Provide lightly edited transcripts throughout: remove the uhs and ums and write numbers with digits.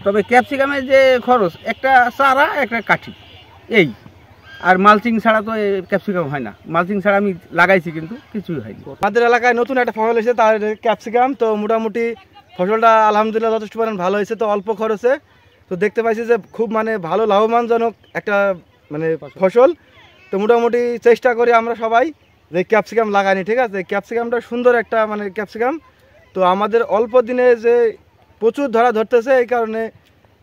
তবে ক্যাপসিকামের যে খরচ একটা চারা একটা কাঠি এই, আর মালচিং ছাড়া তো ক্যাপসিকাম হয় না। মালচিং ছাড়া আমি লাগাইছি কিন্তু কিছুই হয়নি। আমাদের এলাকায় নতুন একটা ফসল এসেছে তার ক্যাপসিকাম। তো মোটামুটি ফসলটা আলহামদুলিল্লাহ যথেষ্ট পরিমাণ ভালো হয়েছে, তো অল্প খরচে। তো দেখতে পাইছি যে খুব মানে ভালো লাভবানজনক একটা মানে ফসল। তো মোটামুটি চেষ্টা করি আমরা সবাই যে ক্যাপসিকাম লাগানি, ঠিক আছে। ক্যাপসিকামটা সুন্দর একটা মানে ক্যাপসিকাম। তো আমাদের অল্প দিনে যে প্রচুর ধরতেছে, এই কারণে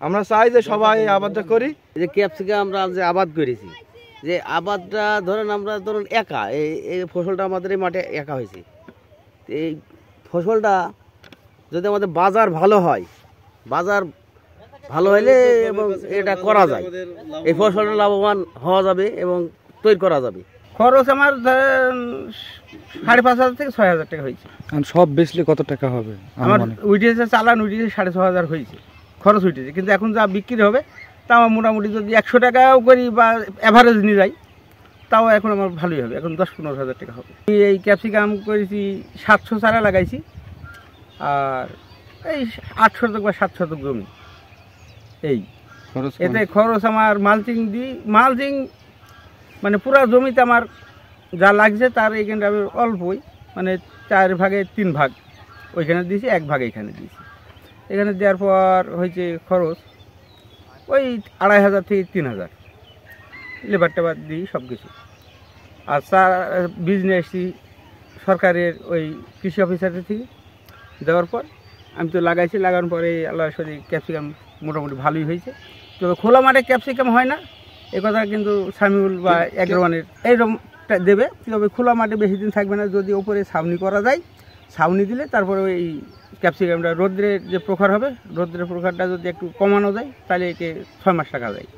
আমরা চাই যে সবাই এই আবাদটা করি। যে ক্যাপসিকাম আমরা যে আবাদ করেছি, যে আবাদটা আমরা একা এই ফসলটা আমাদের এই মাঠে একা হয়েছে। এই ফসলটা যদি আমাদের বাজার ভালো হয়, বাজার ভালো হলে এবং এটা করা যায়, এই ফসলটা লাভবান হওয়া যাবে এবং তৈরি করা যাবে। খরচ আমার 5,500 থেকে 6,000 টাকা হয়েছে। সব বেচলে কত টাকা হবে? আমার উঠেছে চালান উঠেছে 6,500 হয়েছে, খরচ উঠেছে। কিন্তু এখন যা বিক্রি হবে তা আমার মোটামুটি যদি 100 টাকাও করি বা অ্যাভারেজ নিয়ে যাই, তাও এখন আমার ভালোই হবে, এখন 10-15,000 টাকা হবে। এই ক্যাপসিকাম করেছি 700 চারা লাগাইছি, আর এই 8 শতক বা 7 শতক জমি। এই এতে খরচ আমার মালচিং মানে পুরো জমিতে আমার যা লাগছে তার এইখানটা আমি অল্পই, মানে 4 ভাগে 3 ভাগ ওইখানে দিয়েছি, 1 ভাগ এখানে দিয়েছি। এখানে দেওয়ার পর হয়েছে খরচ ওই 2,500 থেকে 3,000 লেবার টেবার দিই সব কিছু। আর বীজ নিয়ে এসেছি সরকারের ওই কৃষি অফিসারের থেকে, দেওয়ার পর আমি তো লাগাইছি। লাগানোর পরে আল্লাহ সরি ক্যাপসিকাম মোটামুটি ভালোই হয়েছে। তবে খোলা মাঠে ক্যাপসিকাম হয় না, এ কথা কিন্তু সামিউল বা এগ্রোয়ানের এইরকমটা দেবে। তবে খোলা মাঠে বেশি দিন থাকবে না, যদি ওপরে ছাউনি করা যায়। ছাউনি দিলে তারপরে ওই ক্যাপসিকামটা রোদ্রের যে প্রখর হবে, রোদ্রের প্রখরটা যদি একটু কমানো যায়, তাহলে একে 6 মাস রাখা যায়।